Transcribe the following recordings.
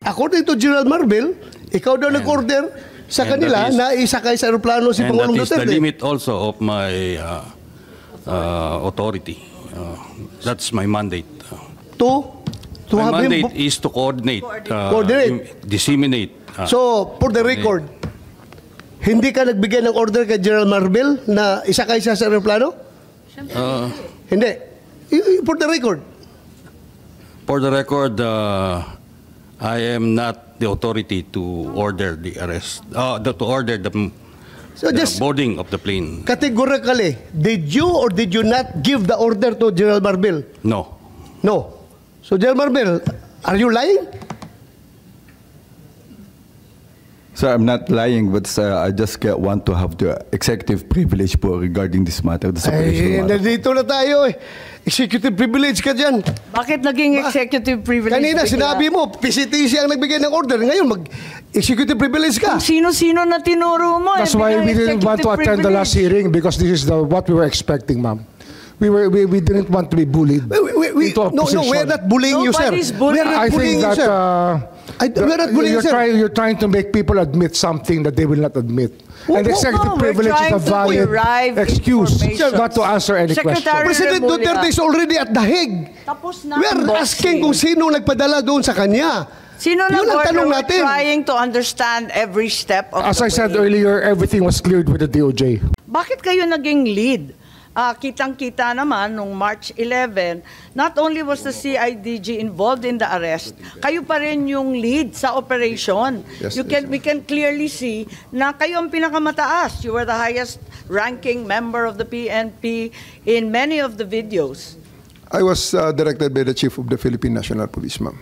According to General Marvel, ikaw daw nag-order sa kanila na isakay sa aeroplano si Pangulong Duterte. And that is the limit also of my authority. That's my mandate. My mandate is to coordinate, disseminate. So, for the record, hindi ka nagbigay ng order kay General Marvel na isakay siya sa aeroplano? Hindi. For the record. For the record, I am not the authority to order the arrest, to order the boarding of the plane. Categorically, did you or did you not give the order to General Marvel? No. No. So, General Marvel, are you lying? Sir, I'm not lying, but I just want to have the executive privilege po regarding this matter. This operational matter. Nandito na tayo eh. Executive privilege ka dyan. Bakit naging executive privilege? Kanina, sinabi mo, PCTC ang nagbigay ng order. Ngayon, mag-executive privilege ka. Kung sino-sino na tinuro mo. That's why we didn't want to attend the last hearing because this is what we were expecting, ma'am. We didn't want to be bullied into a position. No, we're not bullying you, sir. We're not bullying you, sir. We're not bullying you, sir. You're trying to make people admit something that they will not admit. And executive privilege is a valid excuse not to answer any question. President Duterte is already at The Hague. We're asking kung sino nagpadala doon sa kanya. Sino nag-order? We're trying to understand every step of the way. As I said earlier, everything was cleared with the DOJ. Bakit kayo naging lead? Kitang-kita naman nung March 11, not only was the CIDG involved in the arrest, kayo pa rin yung lead sa operation. Yes, We can clearly see na kayo ang pinakamataas. You were the highest ranking member of the PNP in many of the videos. I was directed by the Chief of the Philippine National Police, ma'am.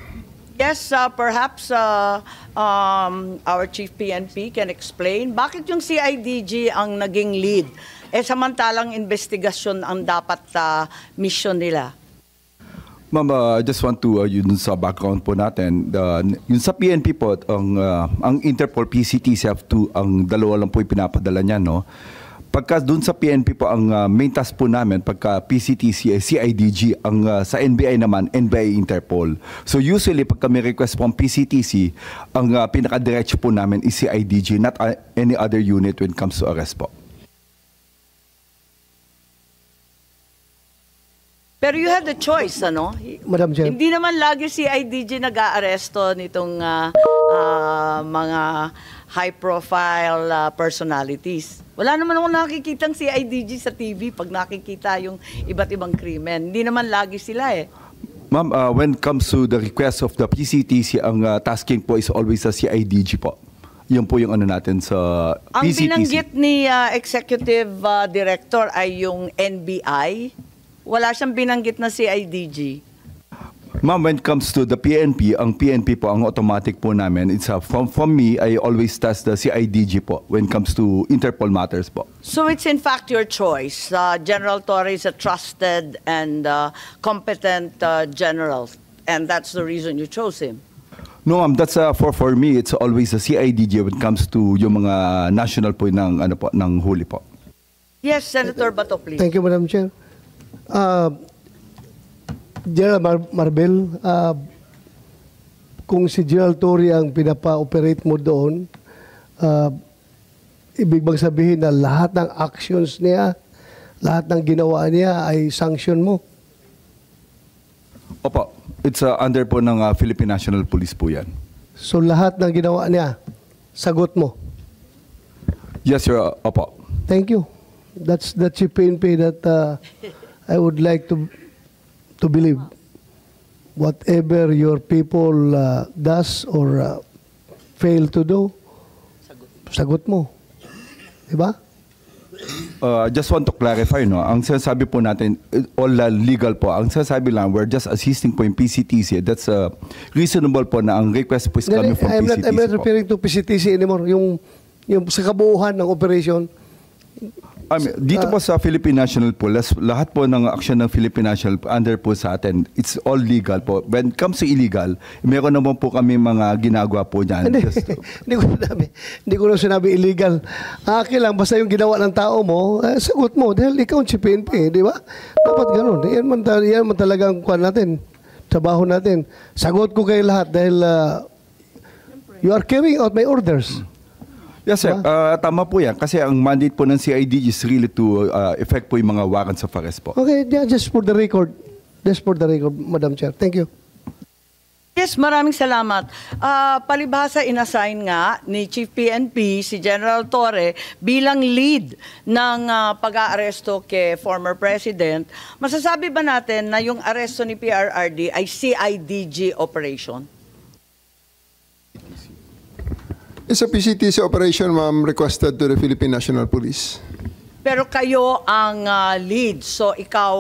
Yes, perhaps our Chief PNP can explain bakit yung CIDG ang naging lead. Samantalang investigasyon ang dapat mission nila. Ma'am, I just want to, yun sa background po natin, yun sa PNP po, ang Interpol PCTC ang dalawa lang po yung pinapadala niya, no? Pagka dun sa PNP po, ang main task po namin, pagka PCTC, CIDG, ang sa NBI naman, NBI Interpol. So usually, pagka may request po ang PCTC, ang pinaka-diretso po namin is CIDG, not any other unit when it comes to arrest po. Pero you had the choice, ano? Madam Chair. Hindi naman lagi si IDG nag-aaresto nitong mga high-profile personalities. Wala naman akong nakikitang si IDG sa TV pag nakikita yung iba't ibang krimen. Hindi naman lagi sila eh. Ma'am, when it comes to the request of the PCTC, ang tasking po is always sa CIDG po. Yun po yung ano natin sa PCTC. Ang binanggit ni Executive Director ay yung NBI. Wala siyang binanggit na CIDG. Ma'am, when it comes to the PNP, ang PNP po, ang automatic po namin, it's from me, I always task the CIDG po when it comes to Interpol matters po. So it's in fact your choice. General Torre is a trusted and competent general, and that's the reason you chose him. No, ma'am, that's for me, it's always the CIDG when it comes to yung mga national po ng, ano po, ng huli po. Yes, Senator Bato, please. Thank you, Madam Chair. General Marvel, kung si General Torre ang pinapa-operate mo doon, ibig bang sabihin na lahat ng actions niya, lahat ng ginawa niya ay sanction mo? Opo, it's under po ng Philippine National Police po yan. So lahat ng ginawa niya, sagot mo? Yes, sir. Opo. Thank you. That's the PNP that I would like to believe. Whatever your people does or fail to do, sagot mo. Diba? I just want to clarify, no? Ang sinasabi po natin, all legal po. Ang sinasabi lang, we're just assisting po yung PCTC. That's reasonable po na ang request po is coming from PCTC I'm not referring to PCTC anymore. Yung sa kabuuhan ng operation. Dito po sa Philippine National Police, lahat po ng action ng Philippine National under po sa atin, it's all legal po. When it comes to illegal, meron naman po kami mga ginagawa po dyan. Hindi ko na sinabi illegal. Akin lang, basta yung ginawa ng tao mo, sagot mo. Dahil ikaw si PNP, di ba? Dapat ganun. Yan man talagang kuwan natin, trabaho natin. Sagot ko kayo lahat dahil You are carrying out my orders. Yes, sir. Tama po yan. Kasi ang mandate po ng CIDG is really to effect po yung mga warrants of arrest po. Okay, yeah, just for the record. Just for the record, Madam Chair. Thank you. Yes, maraming salamat. Palibhasa, inassign nga ni Chief PNP si General Torre bilang lead ng pag-aaresto kay former President. Masasabi ba natin na yung aresto ni PRRD ay CIDG operation? It's a PCTC operation, ma'am, requested to the Philippine National Police. Pero kayo ang lead. So ikaw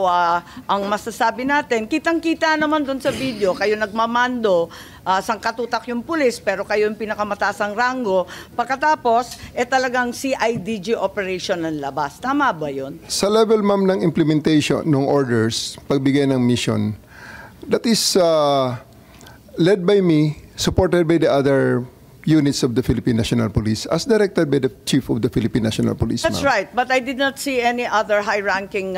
ang masasabi natin. Kitang-kita naman doon sa video, kayo nagmamando, sangkatutak yung pulis, pero kayo yung pinakamataasang rango. Pagkatapos, talagang CIDG operation ng labas. Tama ba yun? Sa level, ma'am, ng implementation ng orders, pagbigay ng mission, that is led by me, supported by the other units of the Philippine National Police, as directed by the Chief of the Philippine National Police. That's right, but I did not see any other higher-ranking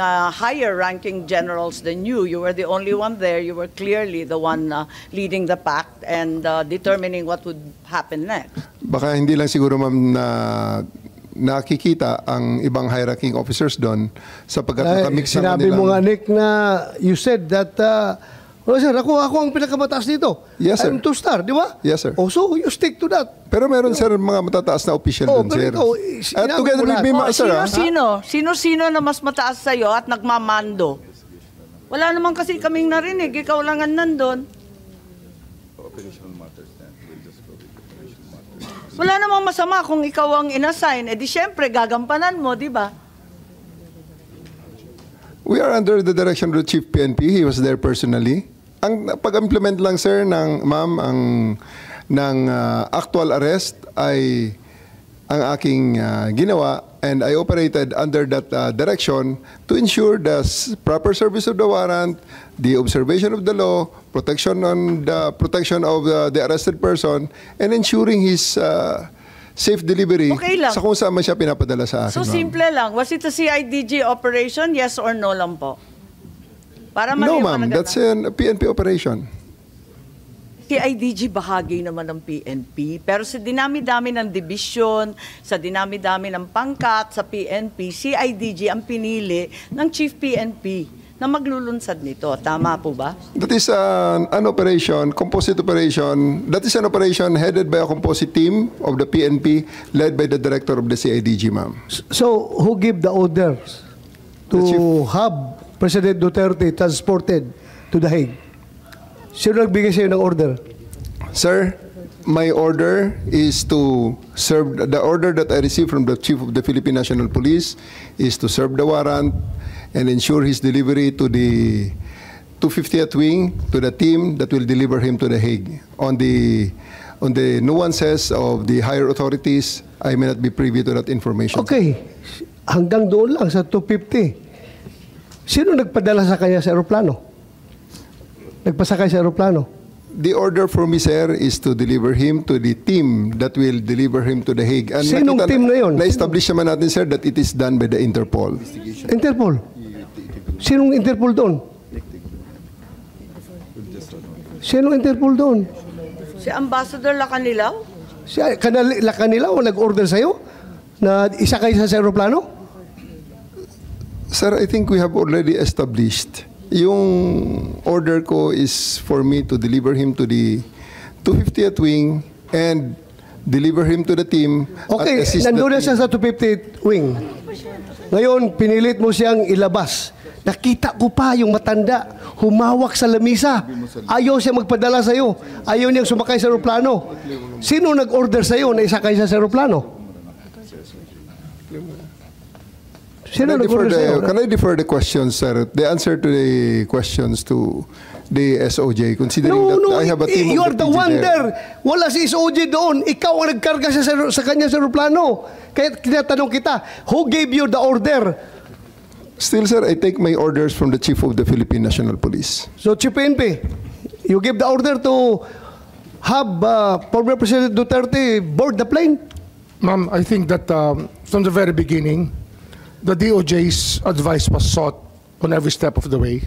generals than you. You were the only one there. You were clearly the one leading the pack and determining what would happen next. Baka hindi lang siguro, ma'am, na nakikita ang ibang high-ranking officers doon sapagkat nakamix ang Sinabi mo nga, Nick, na you said that well, sir, ako ang pinakamataas dito. Yes, sir. I'm two-star, di ba? Yes, sir. Oh, so you stick to that. Pero meron, sir, mga matataas na official doon, pero sir. ikaw, At together with me, sir, Sino-sino na mas mataas sa'yo at nagmamando? Wala naman kasi kaming narinig. Ikaw lang ang nandun. Wala namang masama kung ikaw ang inassign. Di syempre, gagampanan mo, di ba? We are under the direction of the Chief PNP. He was there personally. Ang pag-implement lang, sir, ng actual arrest ay ang aking ginawa, and I operated under that direction to ensure the proper service of the warrant, the observation of the law, protection of the arrested person, and ensuring his safe delivery sa kung saan man siya pinapadala sa akin. So, simple lang. Was it a CIDG operation? Yes or no lang po? Para no, ma'am. That's a PNP operation. CIDG bahagi naman ng PNP. Pero sa dinami-dami ng division, sa dinami-dami ng pangkat sa PNP, CIDG ang pinili ng Chief PNP na maglulunsad nito. Tama po ba? That is an operation, composite operation. That is an operation headed by a composite team of the PNP led by the director of the CIDG, ma'am. So, who gave the orders to have President Duterte transported to The Hague? Sino nagbigay sa'yo ng order? Sir, my order is to serve, the order that I received from the Chief of the Philippine National Police is to serve the warrant and ensure his delivery to the 250th Wing, to the team that will deliver him to The Hague. On the nuances of the higher authorities, I may not be privy to that information. Okay. Hanggang doon lang sa 250. Sino nagpadala sa kanya sa aeroplano? Nagpasakay sa aeroplano? The order for me, sir, is to deliver him to the team that will deliver him to The Hague. And sinong team na yun? Na-establish naman natin, sir, that it is done by the Interpol. Interpol? Sinong Interpol doon? Sinong Interpol doon? Si Ambassador Lacanilaw? Si Lacanilaw nag-order sa'yo na isakay sa aeroplano? Sir, I think we have already established. Yung order ko is for me to deliver him to the 250th Wing and deliver him to the team. Okay, nandun na siya sa 250th Wing. Ngayon, pinilit mo siyang ilabas. Nakita ko pa yung matanda, humawak sa lamisa. Ayaw siya magpadala sa'yo. Ayaw niyang sumakay sa aeroplano. Sino nag-order sa'yo na isakay siya sa aeroplano? Can I defer the questions, sir? The answer to the questions to the SOJ, considering I have a team you of are the one there. Wala si SOJ doon. Ikaw ang nagkarga sa kanya sa aeroplano. Kaya tinatanong kita, who gave you the order? Still, sir, I take my orders from the Chief of the Philippine National Police. So, Chief PNP, you give the order to have former President Duterte board the plane? Ma'am, I think that from the very beginning, the DOJ's advice was sought on every step of the way.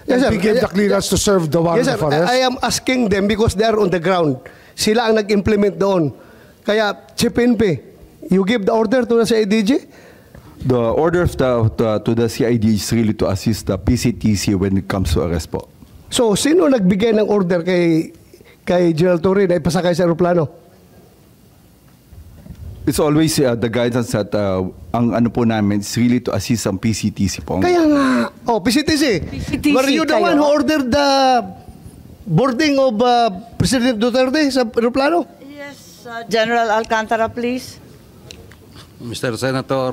Yes, sir. We gave the clearance to serve the warrant of arrest. I am asking them because they are on the ground. Sila ang nag-implement doon. Kaya, Chief PNP, you give the order to the CIDG? The order of to the CID is really to assist the PCTC when it comes to arrest po. So, sino nagbigay ng order kay General Torre na ipasakay sa aeroplano? It's always the guidance that ang ano po namin is really to assist ang PCTC po. Kaya nga, PCTC. Were you the one who ordered the boarding of President Duterte sa aeroplano? Yes, General Alcantara, please. Mr. Senator,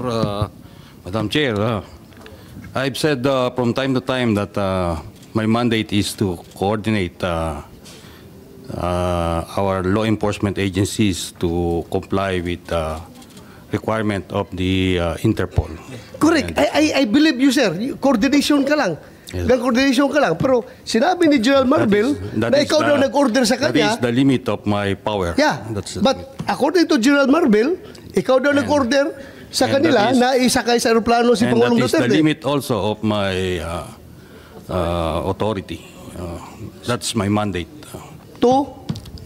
Madam Chair, I've said from time to time that my mandate is to coordinate our law enforcement agencies to comply with the requirement of the Interpol. Correct. I believe you, sir. Coordination ka lang. Yes. Coordination ka lang. Pero sinabi ni General Marbil na ikaw daw nag-order sa kanya. That is the limit of my power. Yeah. That's the But limit. according to General Marbil, ikaw daw nag-order sa kanila na isakay sa aeroplano si Pangulong And that is the Duterte. limit also of my authority. That's my mandate. To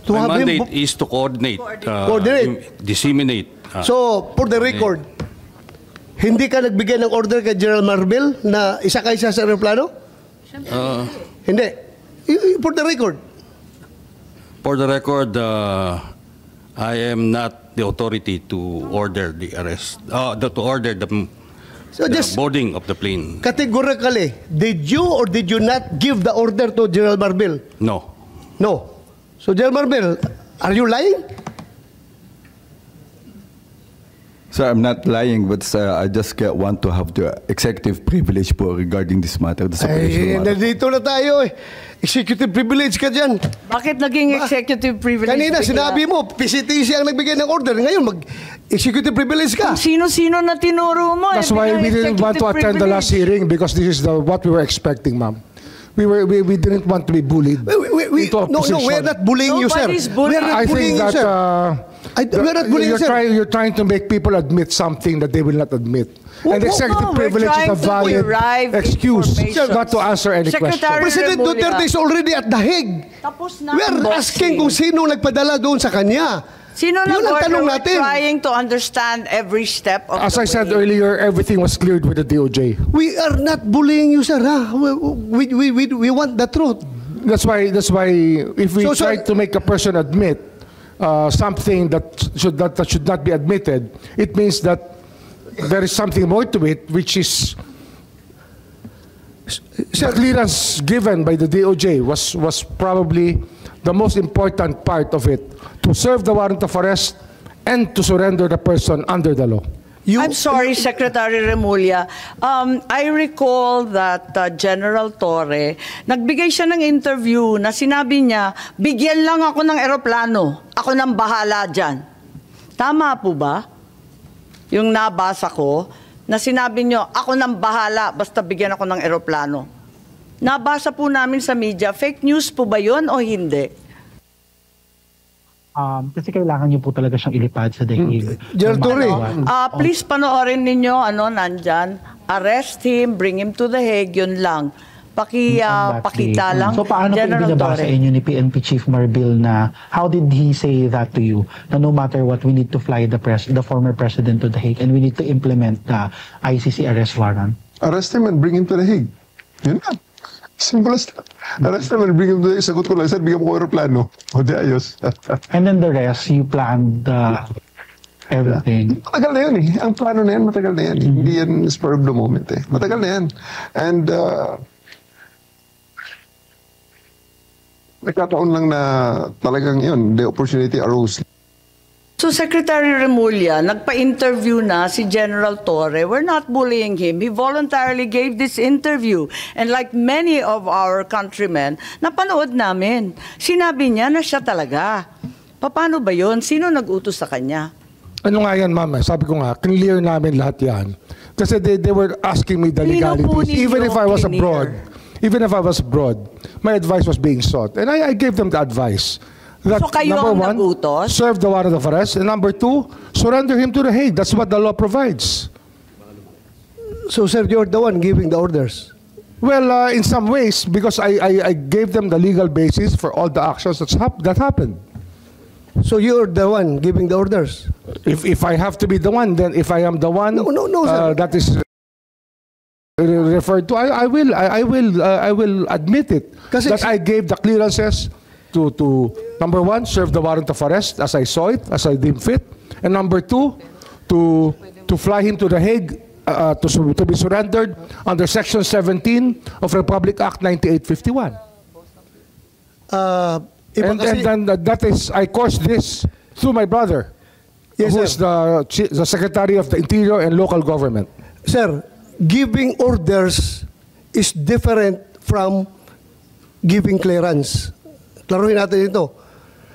My have him. mandate is to coordinate, Coordinate. disseminate. So, for the record, hindi ka nagbigay ng order kay General Marbil na isakay siya sa aeroplano? Hindi. For the record. For the record, I am not the authority to order the arrest, to order the So just boarding of the plane. categorically, did you or did you not give the order to General Marbil? No. No. So, General Marbil, are you lying? So I'm not lying, but I just want to have the executive privilege po regarding this matter. The Ay, nandito na tayo eh. Executive privilege ka dyan. Bakit naging executive privilege? Kanina bigla? sinabi mo, PCTC ang nagbigay ng order. Ngayon, mag-executive privilege ka. Sino-sino na tinuro mo? That's why we didn't want to attend the last hearing because this is what we were expecting, ma'am. We didn't want to be bullied into a No, position. we're not bullying you, sir. Nobody's bullying. We're not I bullying think you, that sir. We're not bullying you, sir. you're trying to make people admit something that they will not admit. And executive we're privilege is a trying to valid derive excuse information. not to answer any question. Secretary President Remulla. Duterte is already at The Hague. Tapos na We're ang asking boxing. kung sino nagpadala doon sa kanya. Sino Yun ang nag-order? tanong We're natin. trying to understand every step of As the I said way. earlier, everything was cleared with the DOJ. We are not bullying you, sir. Ha? We want the truth. That's why if we So, try to make a person admit something that should not be admitted, it means that there is something more to it, which is the clearance given by the DOJ was probably the most important part of it, to serve the warrant of arrest and to surrender the person under the law. I'm sorry, Secretary Remulla. I recall that General Torre, nagbigay siya ng interview na sinabi niya, bigyan lang ako ng eroplano. Ako nang bahala dyan. Tama po ba? Yung nabasa ko, na sinabi niyo, ako nang bahala, basta bigyan ako ng eroplano. Nabasa po namin sa media, fake news po ba yun o hindi? Kasi kailangan niyo po talaga siyang ilipad sa daig. General Torre. Please panoorin ninyo, nandyan, arrest him, bring him to the Hague, yun lang. Pakita lang. So paano po ibinabasa inyo ni PNP Chief Marbil na how did he say that to you? Na no matter what, we need to fly the former president to the Hague and we need to implement the ICC arrest warrant? Arrest him and bring him to the Hague. Yun na. Simple as that. Arrest him and bring him to the Hague. Sagot ko lang, sir, bigyan mo ko aeroplano. O di ayos. And then the rest, you planned everything. Matagal na yun eh. Ang plano na yan, matagal na yan. Hindi yan spur of the moment eh. Matagal na yan. And nagkataon lang na talagang yun, the opportunity arose. So Secretary Remulla, nagpa-interview na si General Torre. We're not bullying him. He voluntarily gave this interview. And like many of our countrymen, napanood namin. Sinabi niya na siya talaga. Paano ba yun? Sino nag-utos sa kanya? Ano nga yan, ma'am? Sabi ko nga, clear namin lahat yan. Kasi they were asking me the Sino po legalities. ninyo Even if I was clear? abroad, my advice was being sought. And I gave them the advice. That, So kayo number ang one, nagutos? serve the warrant of arrest. And number two, surrender him to the Hague. That's what the law provides. So, sir, you're the one giving the orders. Well, in some ways, because I gave them the legal basis for all the actions that happened. So you're the one giving the orders. If I have to be the one, then if I am the one, No, sir. that is referred to, I will admit it Kasi- that I gave the clearances to number one, serve the warrant of arrest as I saw it, as I deemed fit, and number two, to fly him to The Hague to be surrendered under Section 17 of Republic Act 9851. And then that is, I caused this through my brother, Yes, who sir. is the Secretary of the Interior and Local Government. Sir, giving orders is different from giving clearance. Klaruhin natin ito.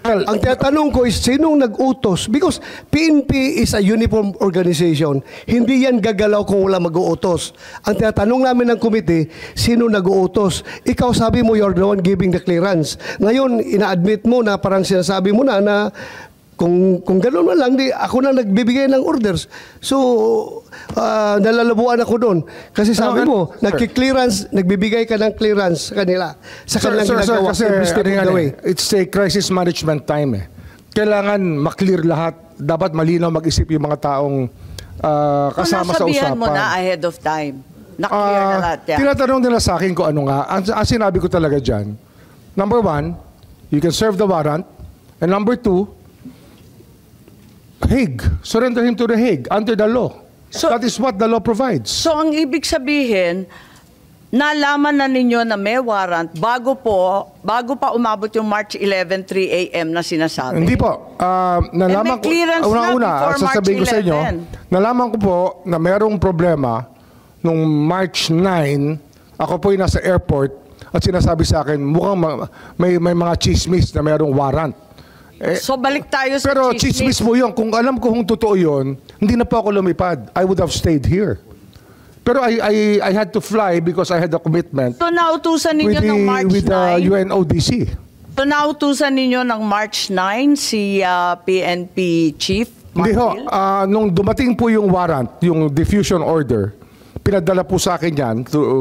Ang tinatanong ko is, sinong nag-utos? Because PNP is a uniform organization. Hindi yan gagalaw kung wala mag-uutos. Ang tinatanong namin ng committee, sino nag-uutos? Ikaw sabi mo, you're the one giving the clearance. Ngayon, ina-admit mo na parang sinasabi mo na kung gano'n na lang, ako na nagbibigay ng orders. So, nalalabuan ako doon. Kasi sabi mo, nagki-clearance, nagbibigay ka ng clearance sa kanila. Sa kanilang ginagawa. Kasi every step of the way. it's a crisis management time eh. Kailangan maklear lahat. Dapat malinaw mag-isip yung mga taong kasama sa nasabihan usapan. mo na ahead of time. Na-clear na lahat yan. Tinatanong nila sa akin kung ano nga. Ang sinabi ko talaga dyan, number one, you can serve the warrant. And number two, Hague. Surrender him to The Hague under the law. So- that is what the law provides. So ang ibig sabihin, nalaman na ninyo na may warrant bago pa umabot yung March 11, 3 a.m. na sinasabi. Hindi po. Nalaman may clearance ko, na before sasabihin ko March sa inyo, 11. nalaman ko po na mayroong problema nung March 9, ako po yung nasa airport at sinasabi sa akin, mukhang may mga chismis na mayroong warrant. So balik tayo sa Pero chismis mo yun. Kung alam ko kung totoo yun, hindi na po ako lumipad. I would have stayed here. Pero I had to fly because I had a commitment So nautusan with ninyo ng March the 9. UNODC. So nautusan ninyo ng March 9 si PNP Chief Hindi ho. Marbil? Nung dumating po yung warrant, yung diffusion order, pinadala po sa akin yan.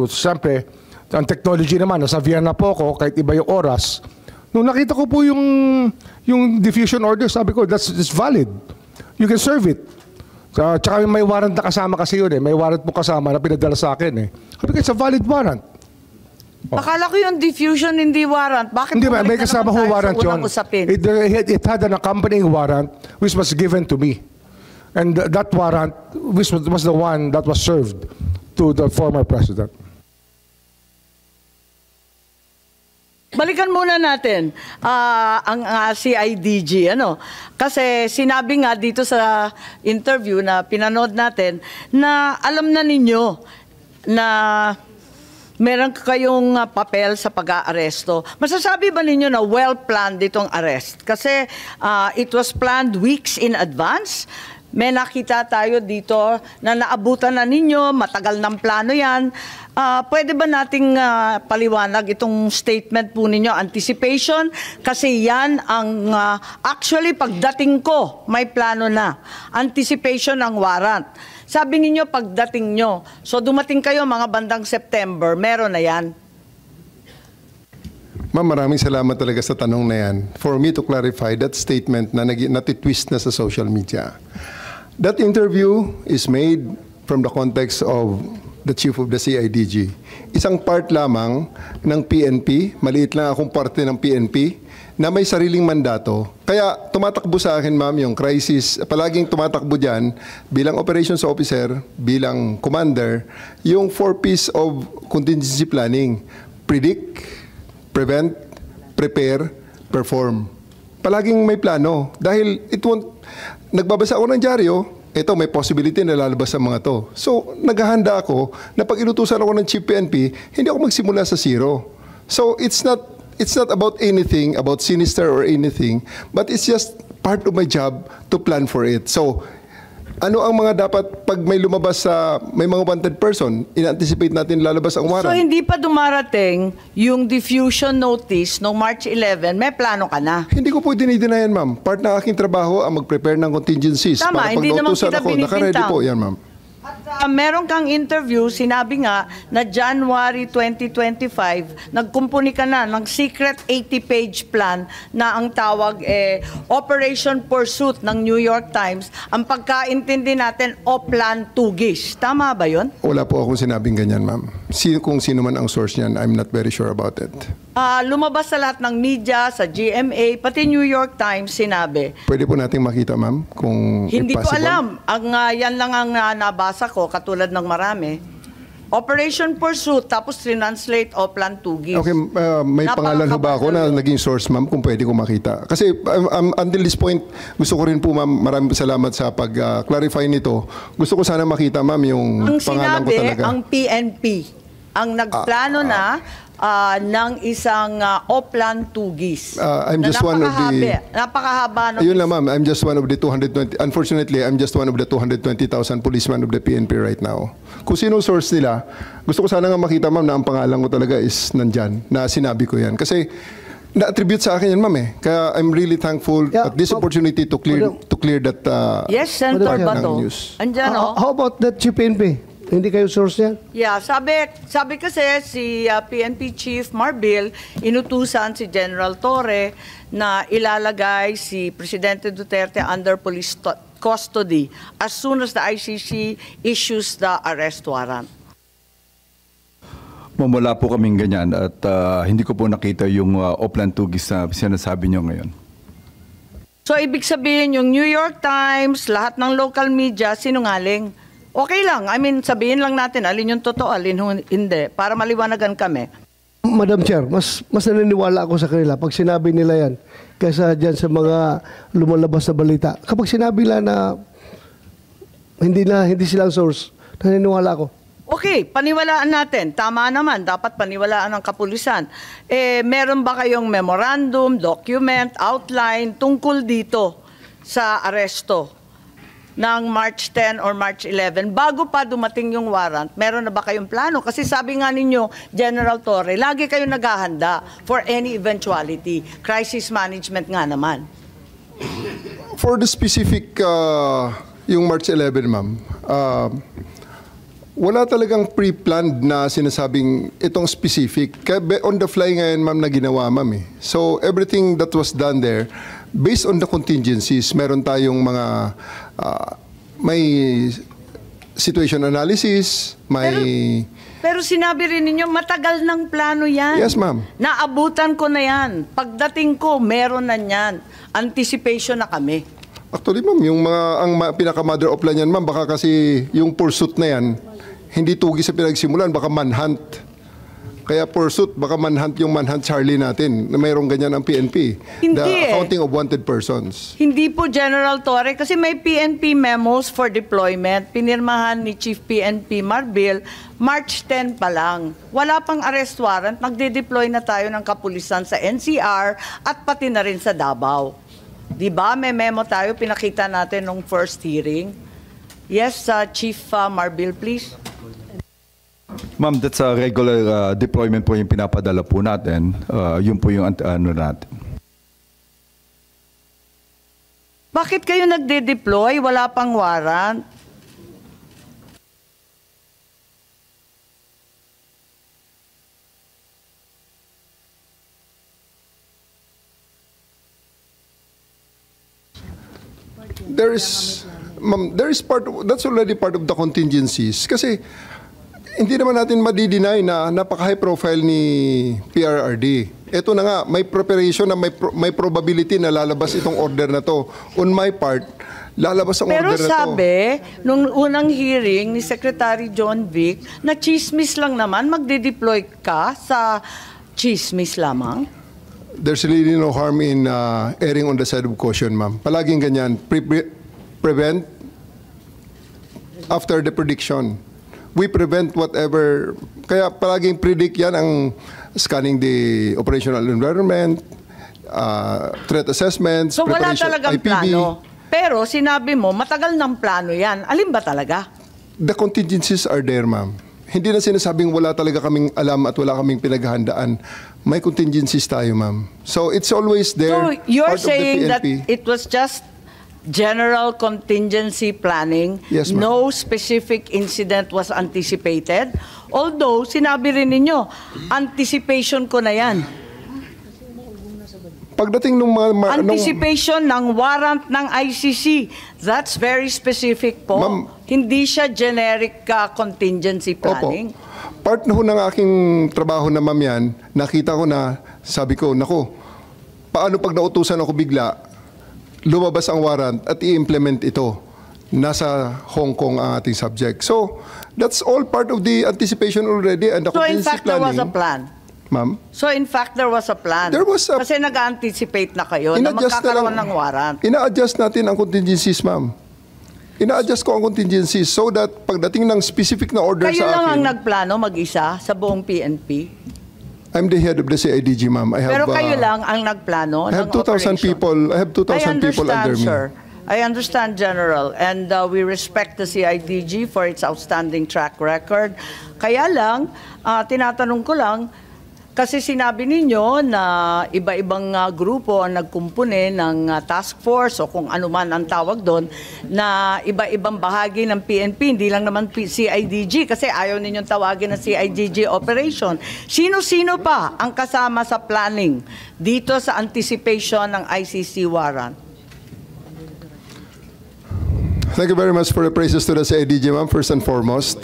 Siyempre, ang technology naman, nasa Vienna po ako, kahit iba yung oras. Nung nakita ko po yung diffusion order, sabi ko, that's valid. You can serve it. Tsaka may warrant na kasama kasi yun eh. May warrant po kasama na pinadala sa akin eh. Sabi ko, it's a valid warrant. Akala ko yung diffusion hindi warrant. Bakit Hindi ba, bumalik may na kasama naman ho tayo sa warrant unang yun. usapin? It had an accompanying warrant which was given to me. And that warrant which was the one that was served to the former president. Balikan muna natin ang CIDG. Kasi sinabi nga dito sa interview na pinanood natin na alam na ninyo na meron kayong papel sa pag-aaresto. Masasabi ba ninyo na well-planned itong arrest? Kasi it was planned weeks in advance. May nakita tayo dito na naabutan na ninyo, matagal ng plano yan. Pwede ba nating paliwanag itong statement po ninyo, anticipation? Kasi yan ang actually pagdating ko, may plano na. Anticipation ng warrant. Sabi ninyo pagdating nyo. So dumating kayo mga bandang September, meron na yan. Ma'am, maraming salamat talaga sa tanong na yan. For me to clarify that statement na natitwist na sa social media. That interview is made from the context of the chief of the CIDG. Isang part lamang ng PNP, maliit lang akong parte ng PNP, na may sariling mandato. Kaya tumatakbo sa akin, ma'am, yung crisis, palaging tumatakbo dyan bilang operations officer, bilang commander, yung 4 P's of contingency planning. Predict, prevent, prepare, perform. Palaging may plano. Dahil nagbabasa ako ng dyaryo, ito may possibility na lalabas ang mga to. So, naghahanda ako na pag inutusan ako ng Chief PNP, hindi ako magsimula sa zero. So, it's not about anything, about sinister or anything, but it's just part of my job to plan for it. So, ano ang mga dapat pag may lumabas may mga wanted person, in-anticipate natin lalabas ang warrant. So hindi pa dumarating yung diffusion notice no March 11, may plano ka na. Hindi ko po dinidinayan, ma'am. Part ng aking trabaho ang mag-prepare ng contingencies. Tama, para pag hindi naman nautusan kita ako, nakaredy binibintang. po yan, ma'am. At meron kang interview, sinabi nga na January 2025, nagkumpuni ka na ng secret 80-page plan na ang tawag Operation Pursuit ng New York Times. Ang pagkaintindi natin, Oplan Tugis. Tama ba yun? Wala po akong sinabing ganyan, ma'am. Kung sino man ang source niyan, I'm not very sure about it. Lumabas sa lahat ng media, sa GMA, pati New York Times sinabi. Pwede po nating makita, ma'am, kung Hindi ko possible. alam. Yan lang ang nabasa ko, katulad ng marami. Operation Pursuit, tapos translate Oplan Tugis. Okay, may pangalan ho ba ako na naging source, ma'am, kung pwede ko makita? Kasi until this point, gusto ko rin po, ma'am, maraming salamat sa pag-clarify nito. Gusto ko sana makita, ma'am, yung Ang pangalan ko sinabi, talaga. ang PNP, ang nagplano na ng isang Oplan Tugis. I'm just one of the... Napakahaba. Ayun lang, ma'am. I'm just one of the 220... Unfortunately, I'm just one of the 220,000 policemen of the PNP right now. Kung sino source nila, gusto ko sana nga makita, ma'am, na ang pangalan ko talaga is nandyan, na sinabi ko yan. Kasi na-attribute sa akin yan, ma'am, eh. Kaya I'm really thankful at this opportunity to clear that Yes, Senator part Bato. ng news. Andyan, How about that Chief PNP? Hindi kayo source niyan? Yeah, sabi kasi si PNP Chief Marbil, inutusan si General Torre na ilalagay si Presidente Duterte under police custody as soon as the ICC issues the arrest warrant. Ma'am, wala po kaming ganyan at hindi ko po nakita yung Oplan Tugis na sinasabi nyo ngayon. So ibig sabihin yung New York Times, lahat ng local media, sinungaling. Okay lang, I mean sabihin lang natin alin yung totoo, alin hindi, para maliwanagan kami. Madam Chair, mas naniniwala ako sa kanila pag sinabi nila yan kaysa dyan sa mga lumalabas na balita. Kapag sinabi nila na hindi silang source, naniniwala ako. Okay, paniwalaan natin. Tama naman, dapat paniwalaan ng kapulisan. Meron ba kayong memorandum, document, outline tungkol dito sa aresto ng March 10 or March 11? Bago pa dumating yung warrant, meron na ba kayong plano? Kasi sabi nga ninyo, General Torre, lagi kayong naghahanda for any eventuality. Crisis management nga naman. For the specific, yung March 11, ma'am, wala talagang pre-planned na sinasabing itong specific. Kaya on the fly ngayon, ma'am, na ginawa, ma'am. So everything that was done there, based on the contingencies, meron tayong mga may situation analysis, may... Pero sinabi rin ninyo, matagal ng plano yan. Yes, ma'am. Naabutan ko na yan. Pagdating ko, meron na yan. Anticipation na kami. Actually, ma'am, ang pinaka-mother of plan yan, ma'am, baka kasi yung pursuit na yan, hindi tugi sa pinagsimulan, baka manhunt. Kaya pursuit, baka manhunt yung manhunt Charlie natin, na mayroong ganyan ang PNP. Hindi The accounting of wanted persons. Hindi po, General Torre, kasi may PNP memos for deployment. Pinirmahan ni Chief PNP Marbil, March 10 pa lang. Wala pang arrest warrant, magde-deploy na tayo ng kapulisan sa NCR at pati na rin sa Davao. Diba? May memo tayo, pinakita natin nung first hearing. Yes, Chief Marbil, please. Ma'am, that's a regular deployment po yung pinapadala po natin. Yun po yung ano natin. Bakit kayo nagde-deploy? Wala pang warrant? That's already part of the contingencies. Kasi hindi naman natin madi-deny na napaka-high profile ni PRRD. Ito na nga, may preparation na may probability na lalabas itong order na to. On my part, lalabas ang Pero order na to. sabi, nung unang hearing ni Secretary John Vic, na chismis lang naman, magde-deploy ka sa chismis lamang? There's really no harm in erring on the side of caution, ma'am. Palaging ganyan. Prevent after the prediction. We prevent whatever, kaya palaging predict yan ang scanning the operational environment, threat assessments, So wala preparation, talagang IPB. plano. Pero sinabi mo, matagal ng plano yan. Alin ba talaga? The contingencies are there, ma'am. Hindi na sinasabing wala talaga kaming alam at wala kaming pinaghahandaan. May contingencies tayo, ma'am. So it's always there. So you're part of the saying that PNP. it was just general contingency planning. Yes, ma'am. No specific incident was anticipated. Although, sinabi rin ninyo, anticipation ko na yan. Pagdating nung mga... Anticipation ng warrant ng ICC. That's very specific po. Ma'am, hindi siya generic contingency planning. Opo. Part na ho ng aking trabaho na ma'am yan, nakita ko na, sabi ko, nako, paano pag nautusan ako bigla, lumabas ang warrant at i-implement ito. Nasa Hong Kong ang ating subject. So, that's all part of the anticipation already and the So in contingency fact, there was a planning. plan. Ma'am? So in fact, there was a plan. There was a- Kasi nag-anticipate na kayo na Ina-adjust magkakaroon na lang. ng warrant. Ina-adjust natin ang contingencies, ma'am. Ina-adjust ko ang contingencies so that pagdating ng specific na order Kayo sa lang ang akin, nagplano mag-isa sa buong PNP. I'm the head of the CIDG, ma'am. I have, Pero kayo lang ang nagplano I have ng 2,000 operation. people. I have 2,000 people under me. Sir. I understand, General, and we respect the CIDG for its outstanding track record. Kaya lang, tinatanong ko lang, kasi sinabi ninyo na iba-ibang grupo ang nagkumpune ng task force o kung ano man ang tawag doon, na iba-ibang bahagi ng PNP, hindi lang naman CIDG, kasi ayaw ninyong tawagin na CIDG operation. Sino-sino pa ang kasama sa planning dito sa anticipation ng ICC warrant? Thank you very much for the praises to the CIDG, ma'am, first and foremost.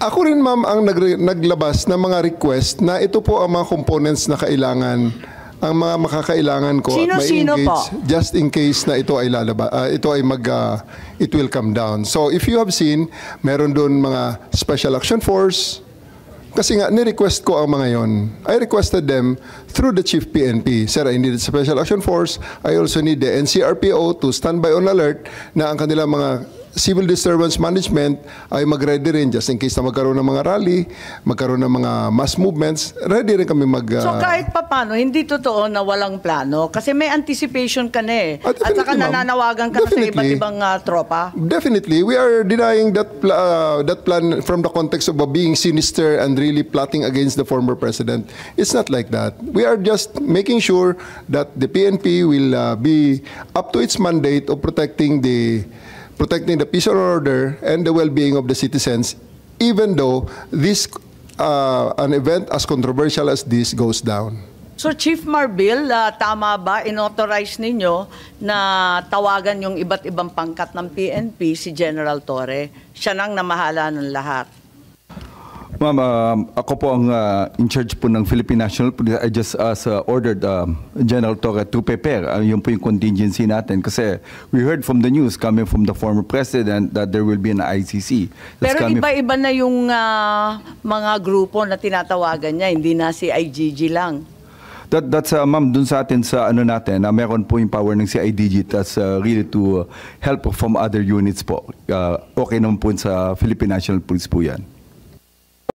Ako rin, ma'am, ang naglabas ng mga request na ito po ang mga components na kailangan, ang mga makakailangan ko at Sino-sino ma-engage po? just in case na ito ay it will come down. So if you have seen, meron doon mga Special Action Force, kasi nga, ni-request ko ang mga yon. I requested them through the Chief PNP. Sir, I need Special Action Force. I also need the NCRPO to stand by on alert na ang kanilang mga civil disturbance management ay mag-ready rin just in case na magkaroon ng mga rally, magkaroon ng mga mass movements, ready rin kami So kahit papano, hindi totoo na walang plano kasi may anticipation ka na eh. At saka Definitely, ma'am. nananawagan ka na sa iba't Definitely. ibang tropa. Definitely, we are denying that plan from the context of being sinister and really plotting against the former president. It's not like that. We are just making sure that the PNP will be up to its mandate of protecting the peace and order and the well-being of the citizens, even though this an event as controversial as this goes down. So Chief Marbil, tama ba inauthorize ninyo na tawagan yung iba't ibang pangkat ng PNP si General Torre? Siya nang namahala ng lahat. Ma'am, ako po ang in charge po ng Philippine National Police. I just ordered General Torre to prepare. Yun po yung contingency natin. Kasi we heard from the news coming from the former president that there will be an ICC. Pero iba-iba na yung mga grupo na tinatawagan niya, hindi na si IGG lang. That's ma'am, dun sa atin sa ano natin, meron po yung power ng CIDG that's really to help from other units po. Okay naman po sa Philippine National Police po yan.